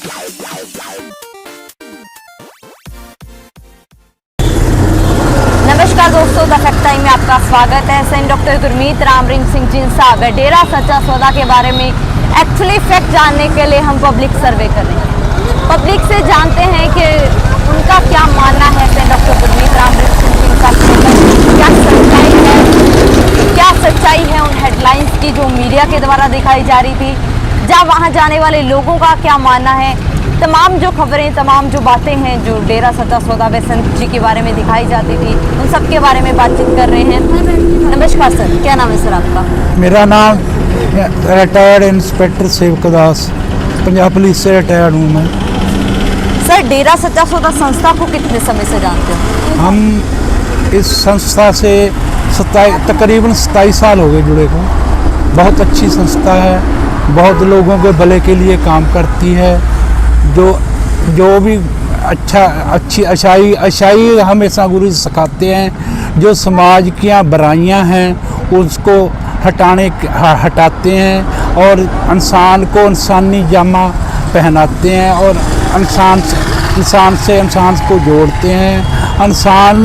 नमस्कार दोस्तों, the fact time में आपका स्वागत है। सैन डॉक्टर गुरमीत राम रिंग सिंह जिंसा डेरा सच्चा सौदा के बारे में एक्चुअली फैक्ट जानने के लिए हम पब्लिक सर्वे कर रहे हैं। पब्लिक से जानते हैं कि उनका क्या मानना है सैन डॉक्टर गुरमीत राम रिंग सिंह जिंसा क्या सच्चाई है उन हेडलाइंस की जो मीडिया के द्वारा दिखाई जा रही थी, जहाँ वहाँ जाने वाले लोगों का क्या मानना है। तमाम जो खबरें, तमाम जो बातें हैं जो डेरा सच्चा सौदा बेसन जी के बारे में दिखाई जाती थी, उन सब के बारे में बातचीत कर रहे हैं। नमस्कार सर, क्या नाम है सर आपका? मेरा नाम रिटायर्ड इंस्पेक्टर सेवक दास, पंजाब पुलिस से रिटायर्ड हूँ मैं। सर, डेरा सच्चा सौदा संस्था को कितने समय से जानते हो? हम इस संस्था से तकरीबन 27 साल हो गए जुड़े को। बहुत अच्छी संस्था है, बहुत लोगों के भले के लिए काम करती है। जो भी अच्छी अच्छाई हमेशा गुरु जी सिखाते हैं। जो समाज की बुराइयां हैं उसको हटाते हैं और इंसान को इंसानी जामा पहनाते हैं और इंसान को जोड़ते हैं। इंसान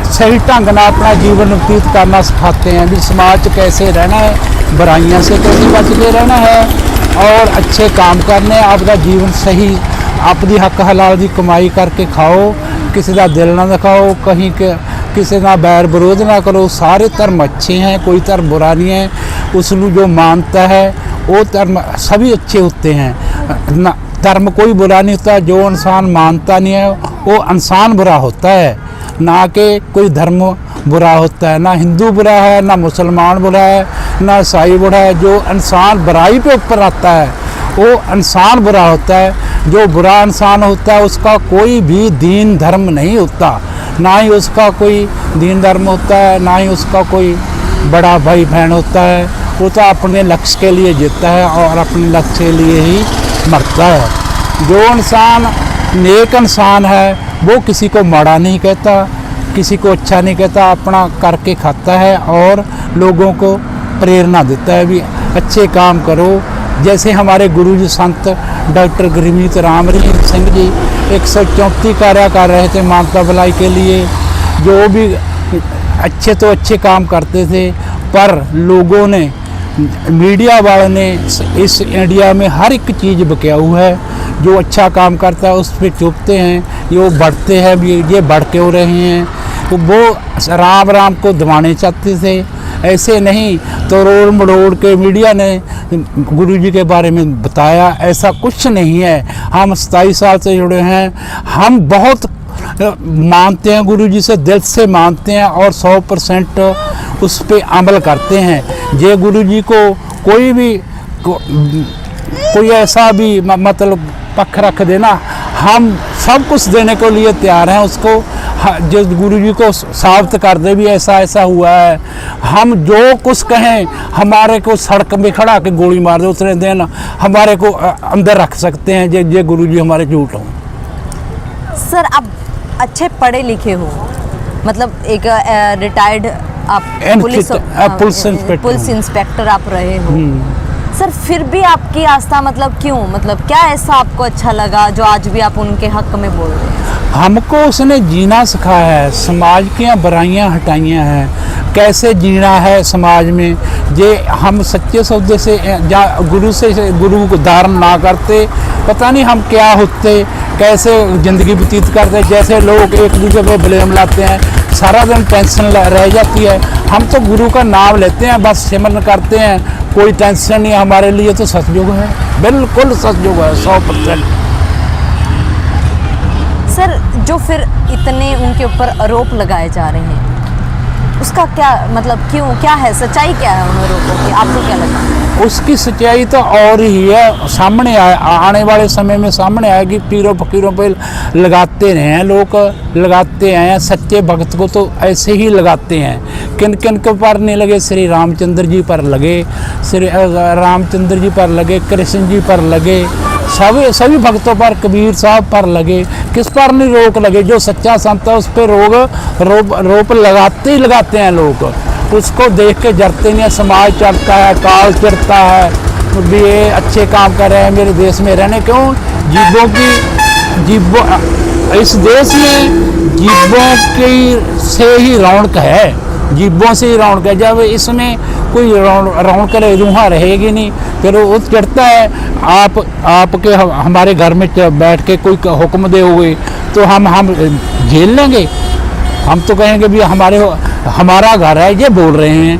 सही ढंग ਨਾਲ अपना जीवन व्यतीत करना सिखाते हैं भी समाज कैसे रहना है, बुराइयां से कैसे बच के रहना है और अच्छे काम करने। आपका जीवन सही, अपनी हक हलाल की कमाई करके खाओ, किसी का दिल ना दिखाओ, कहीं किसी का बैर विरोध ना करो। सारे धर्म अच्छे हैं, कोई धर्म बुरा नहीं है। उसको जो मानता है वो धर्म सभी अच्छे होते हैं ना। धर्म कोई बुरा नहीं होता। जो इंसान मानता नहीं है वो इंसान बुरा होता है, ना कि कोई धर्म बुरा होता है। ना हिंदू बुरा है, ना मुसलमान बुरा है, ना ईसाई बुरा है। जो इंसान बुराई पे ऊपर आता है वो इंसान बुरा होता है। जो बुरा इंसान होता है उसका कोई भी दीन धर्म नहीं होता, ना ही उसका कोई दीन धर्म होता है, ना ही उसका कोई बड़ा भाई बहन होता है। वो तो अपने लक्ष्य के लिए जीता है और अपने लक्ष्य के लिए ही मरता है। जो इंसान नेक इंसान है वो किसी को माड़ा नहीं कहता, किसी को अच्छा नहीं कहता, अपना करके खाता है और लोगों को प्रेरणा देता है भी अच्छे काम करो। जैसे हमारे गुरु जी संत डॉक्टर गुरमीत राम रिंग सिंह जी 134 कार्य कर रहे थे मानवता भलाई के लिए। जो भी अच्छे तो अच्छे काम करते थे, पर लोगों ने, मीडिया वालों ने इस इंडिया में हर एक चीज़ बकिया हुआ है। जो अच्छा काम करता है उस पर चुपते हैं, ये बढ़ते हैं भी, ये बढ़ के हो रहे हैं। तो वो राम को दबाने चाहते थे, ऐसे नहीं तो रोड़ मड़ोड़ के मीडिया ने गुरुजी के बारे में बताया। ऐसा कुछ नहीं है। हम 27 साल से जुड़े हैं, हम बहुत मानते हैं गुरुजी से, दिल से मानते हैं और 100% उस पर अमल करते हैं। ये गुरुजी को कोई ऐसा भी मतलब पक्ष रख देना, हम सब कुछ देने को लिए तैयार हैं उसको। जो गुरुजी को साबित कर दे भी ऐसा ऐसा हुआ है, हम जो कुछ कहें, हमारे को सड़क में खड़ा के गोली मार दे उतने दिन हमारे को अंदर रख सकते हैं। ये गुरुजी हमारे झूठ हों। सर, आप अच्छे पढ़े लिखे हो, मतलब एक रिटायर्ड आप पुलिस इंस्पेक्टर आप रहे हो। सर, फिर भी आपकी आस्था मतलब क्यों, मतलब क्या ऐसा आपको अच्छा लगा जो आज भी आप उनके हक में बोल रहे हैं? हमको उसने जीना सिखाया है, समाज की बुराइयां हटाइयाँ हैं, कैसे जीना है समाज में। ये हम सच्चे सौदे से गुरु को धारण ना करते, पता नहीं हम क्या होते, कैसे ज़िंदगी व्यतीत करते। जैसे लोग एक दूसरे पे ब्लेम लाते हैं, सारा दिन टेंशन रह जाती है। हम तो गुरु का नाम लेते हैं, बस सिमरन करते हैं, कोई टेंशन नहीं। हमारे लिए तो सतयुग है, बिल्कुल सतयुग है 100%। सर, जो फिर इतने उनके ऊपर आरोप लगाए जा रहे हैं, उसका क्या मतलब, क्यों, क्या है सच्चाई, क्या है उन आरोपों की? आपको क्या लगता है? उसकी सच्चाई तो और ही है, सामने आने वाले समय में सामने आएगी। पीरों फकीरों पे लगाते रहे हैं लोग, लगाते हैं। सच्चे भक्त को तो ऐसे ही लगाते हैं। किन किन के पर नहीं लगे? श्री रामचंद्र जी पर लगे, श्री रामचंद्र जी पर लगे, कृष्ण जी पर लगे, सभी भक्तों पर, कबीर साहब पर लगे। किस पर नहीं रोक लगे? जो सच्चा संत है उस पर रोप लगाते ही लगाते हैं लोग। उसको देख के जरते नहीं। समाज चढ़ता है, काल चिरता है, भी ये अच्छे काम कर रहे हैं मेरे देश में रहने, क्यों जीवों इस देश में जीवों की से ही रौनक है, जीवों से ही रौनक है। जब इसमें कोई रौनक रूहा रहेगी नहीं, फिर वो चढ़ता है। आपके हमारे घर में बैठ के कोई हुक्म दे हुए तो हम झेल लेंगे? हम तो कहेंगे भी हमारा घर है, ये बोल रहे हैं,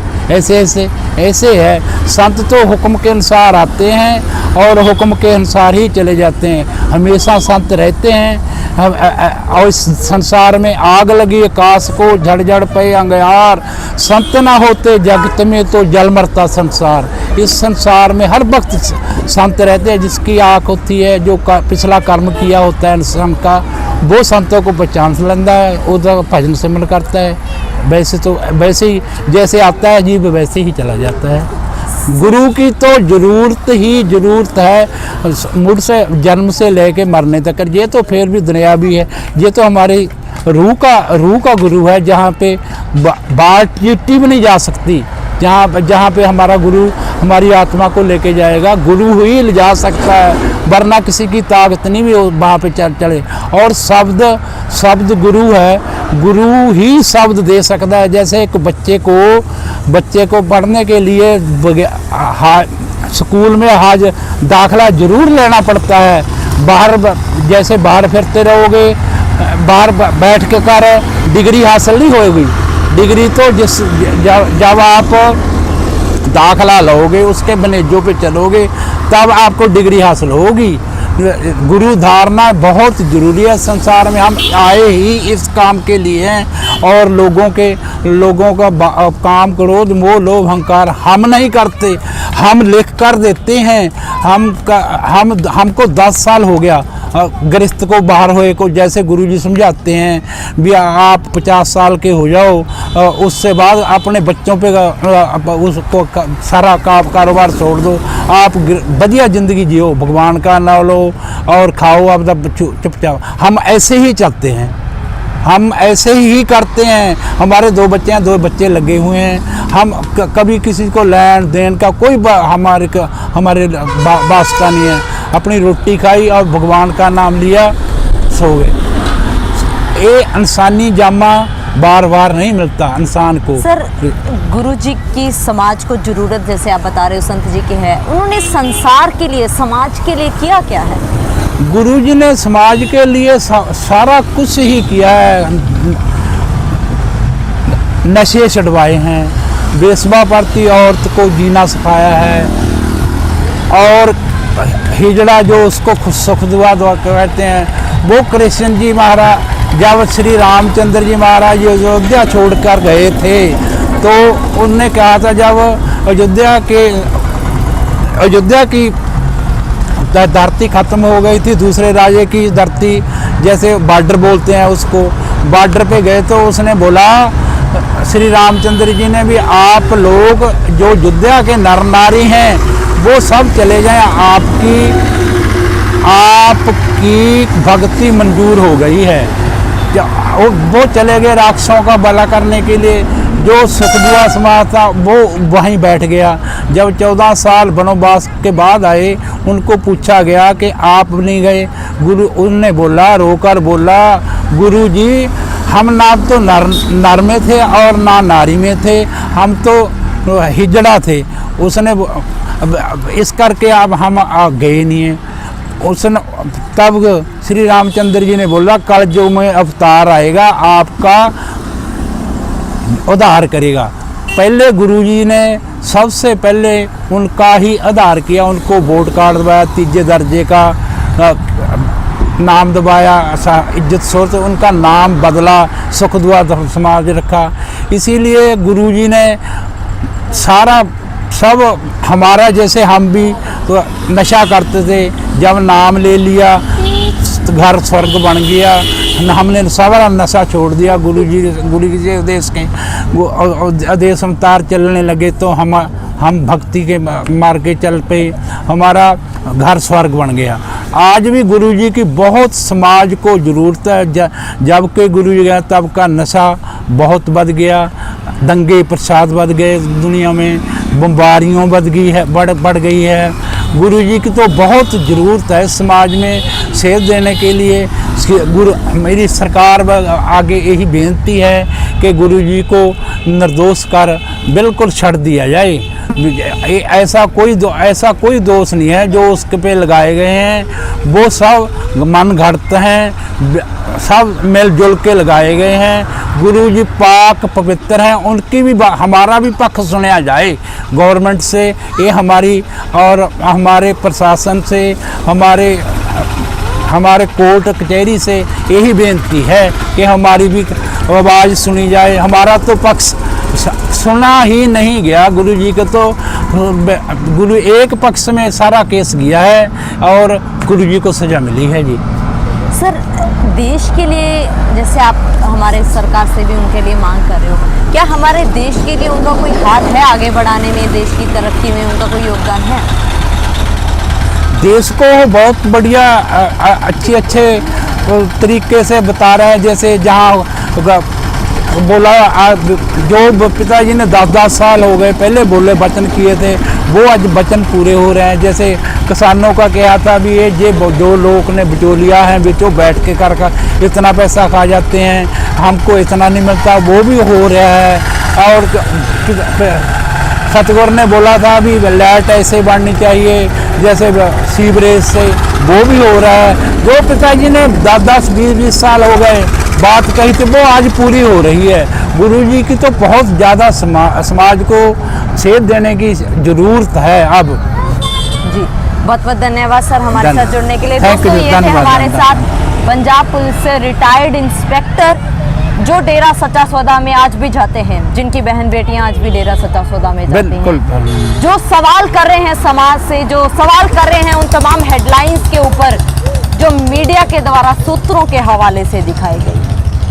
ऐसे है। संत तो हुक्म के अनुसार आते हैं और हुक्म के अनुसार ही चले जाते हैं, हमेशा संत रहते हैं। और इस संसार में आग लगी आकाश को, झड़ पे अंगार, संत ना होते जगत में तो जल मरता संसार। इस संसार में हर वक्त संत रहते हैं, जिसकी आँख होती है, जो पिछला कर्म किया होता है इंसान का, वो संतों को पहचान लेता है, उधर भजन सिमरन करता है। वैसे ही जैसे आता है जीव वैसे ही चला जाता है। गुरु की तो ज़रूरत है, मुझ से जन्म से लेके मरने तक। ये तो फिर भी दुनियावी है, ये तो हमारी रूह का गुरु है, जहाँ पे बात चिट्ठी भी नहीं जा सकती। जहाँ पे हमारा गुरु हमारी आत्मा को लेके जाएगा, गुरु ही ले जा सकता है, वरना किसी की ताकत नहीं भी वहाँ पे चले। और शब्द गुरु है, गुरु ही शब्द दे सकता है। जैसे एक बच्चे को पढ़ने के लिए स्कूल में आज दाखला जरूर लेना पड़ता है। बाहर फिरते रहोगे, बाहर बैठ के कर डिग्री हासिल नहीं होगी। डिग्री तो जब आप दाखला लोगे, उसके बनेजों पे चलोगे, तब आपको डिग्री हासिल होगी। गुरु धारणा बहुत ज़रूरी है। संसार में हम आए ही इस काम के लिए हैं, और लोगों का काम क्रोध मोह लोभ अहंकार हम नहीं करते, हम लिख कर देते हैं। हमको 10 साल हो गया गृहस्थ को बाहर होए को, जैसे गुरुजी समझाते हैं भी आप 50 साल के हो जाओ, उससे बाद अपने बच्चों पे उसको सारा कारोबार छोड़ दो, आप बढ़िया ज़िंदगी जियो, भगवान का नाम लो और खाओ आप चुपचाप। हम ऐसे ही चलते हैं, हम ऐसे ही करते हैं। हमारे 2 बच्चे हैं, 2 बच्चे लगे हुए हैं। हम कभी किसी को लेन देन का कोई हमारे वास्ता नहीं है। अपनी रोटी खाई और भगवान का नाम लिया, सो गए। ये इंसानी जामा बार बार नहीं मिलता इंसान को। सर, गुरुजी की समाज को जरूरत, जैसे आप बता रहे हो संत जी की है, उन्होंने संसार के लिए समाज के लिए किया क्या है? गुरुजी ने समाज के लिए सारा कुछ ही किया है। नशे छुड़वाए हैं, बेसबा पड़ती औरत को जीना सिखाया है, और हिजड़ा जो उसको सुख दुआ कहते हैं, वो कृष्ण जी महाराज जब श्री रामचंद्र जी महाराज अयोध्या छोड़कर गए थे, तो उनने कहा था, जब अयोध्या की धरती खत्म हो गई थी, दूसरे राज्य की धरती, जैसे बॉर्डर बोलते हैं उसको, बॉर्डर पे गए तो उसने बोला, श्री रामचंद्र जी ने भी, आप लोग जो अयोध्या के नर नारी हैं वो सब चले जाएं, आपकी भक्ति मंजूर हो गई है। वो चले गए राक्षसों का भला करने के लिए। जो सुखदुआ समाज था वो वहीं बैठ गया। जब 14 साल वनवास के बाद आए, उनको पूछा गया कि आप नहीं गए? उनने रोकर बोला, गुरु जी हम ना तो नर में थे और ना नारी में थे, हम तो हिजड़ा थे। उसने इस करके अब हम गए नहीं हैं। उसने तब श्री रामचंद्र जी ने बोला, कल जो में अवतार आएगा आपका उद्धार करेगा। पहले गुरुजी ने सबसे पहले उनका ही आधार किया, उनको वोट कार्ड दबाया, 3 दर्जे का नाम दबाया, इज्जत सोच उनका नाम बदला, सुख दुआ समाज रखा। इसीलिए गुरुजी ने सारा सब हमारा, जैसे हम भी तो नशा करते थे, जब नाम ले लिया घर स्वर्ग बन गया। हमने सारा नशा छोड़ दिया। गुरु जी के आदेश के आदेश अनुसार चलने लगे, तो हम भक्ति के मार्ग के चल पे, हमारा घर स्वर्ग बन गया। आज भी गुरुजी की बहुत समाज को ज़रूरत है। जब के गुरुजी गए तब का नशा बहुत बढ़ गया, दंगे प्रसाद बढ़ गए दुनिया में, बमबारियों बढ़ गई है। गुरुजी की तो बहुत ज़रूरत है समाज में सेध देने के लिए। मेरी सरकार आगे यही बेनती है कि गुरुजी को निर्दोष कर बिल्कुल छड़ दिया जाए। ऐसा कोई दोष नहीं है जो उसके पे लगाए गए हैं, वो सब मन घड़त हैं, सब मिलजुल के लगाए गए हैं। गुरुजी पाक पवित्र हैं, उनकी भी हमारा भी पक्ष सुना जाए गवर्नमेंट से। ये हमारी और हमारे प्रशासन से, हमारे कोर्ट कचहरी से यही बेनती है कि हमारी भी आवाज़ सुनी जाए। हमारा तो पक्ष सुना ही नहीं गया। गुरुजी के तो गुरु एक पक्ष में सारा केस गया है और गुरुजी को सज़ा मिली है जी। सर, देश के लिए जैसे आप हमारे सरकार से भी उनके लिए मांग कर रहे हो, क्या हमारे देश के लिए उनका कोई हाथ है आगे बढ़ाने में, देश की तरक्की में उनका कोई योगदान है? देश को बहुत बढ़िया अच्छे तरीके से बता रहे हैं। जैसे जहाँ बोला जो पिताजी ने 10-10 साल हो गए पहले बोले वचन किए थे, वो आज वचन पूरे हो रहे हैं। जैसे किसानों का कहा था भी ये जो लोग ने बिचौलिया हैं बिचो बैठ के कर इतना पैसा खा जाते हैं, हमको इतना नहीं मिलता, वो भी हो रहा है। और सतगुरु ने बोला था भी लाइट ऐसे बढ़नी चाहिए जैसे सीवरेज से, वो भी हो रहा है। जो पिताजी ने 10-10, 20-20 साल हो गए बात कही थी वो आज पूरी हो रही है। गुरुजी की तो बहुत ज़्यादा समाज को सेध देने की ज़रूरत है अब जी। बहुत बहुत धन्यवाद सर हमारे साथ जुड़ने के लिए। दोस्तों, ये थे हमारे साथ पंजाब पुलिस से रिटायर्ड इंस्पेक्टर जो डेरा सच्चा सौदा में आज भी जाते हैं, जिनकी बहन बेटियां आज भी डेरा सच्चा सौदा में जाती हैं, जो सवाल कर रहे हैं समाज से, जो सवाल कर रहे हैं उन तमाम हेडलाइंस के ऊपर जो मीडिया के द्वारा सूत्रों के हवाले से दिखाई गई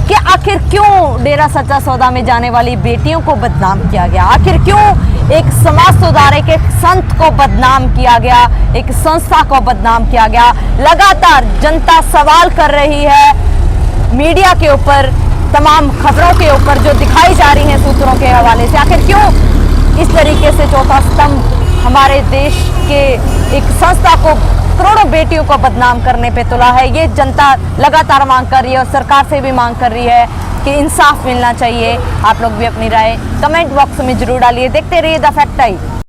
कि आखिर क्यों डेरा सच्चा सौदा में जाने वाली बेटियों को बदनाम किया गया, आखिर क्यों एक समाज सुधारक, एक संत को बदनाम किया गया, एक संस्था को बदनाम किया गया। लगातार जनता सवाल कर रही है मीडिया के ऊपर, तमाम खबरों के ऊपर जो दिखाई जा रही हैं सूत्रों के हवाले से। आखिर क्यों इस तरीके से चौथा स्तंभ हमारे देश के एक संस्था को करोड़ों बेटियों को बदनाम करने पे तुला है, ये जनता लगातार मांग कर रही है और सरकार से भी मांग कर रही है कि इंसाफ मिलना चाहिए। आप लोग भी अपनी राय कमेंट बॉक्स में जरूर डालिए। देखते रहिए द फैक्ट टाइम।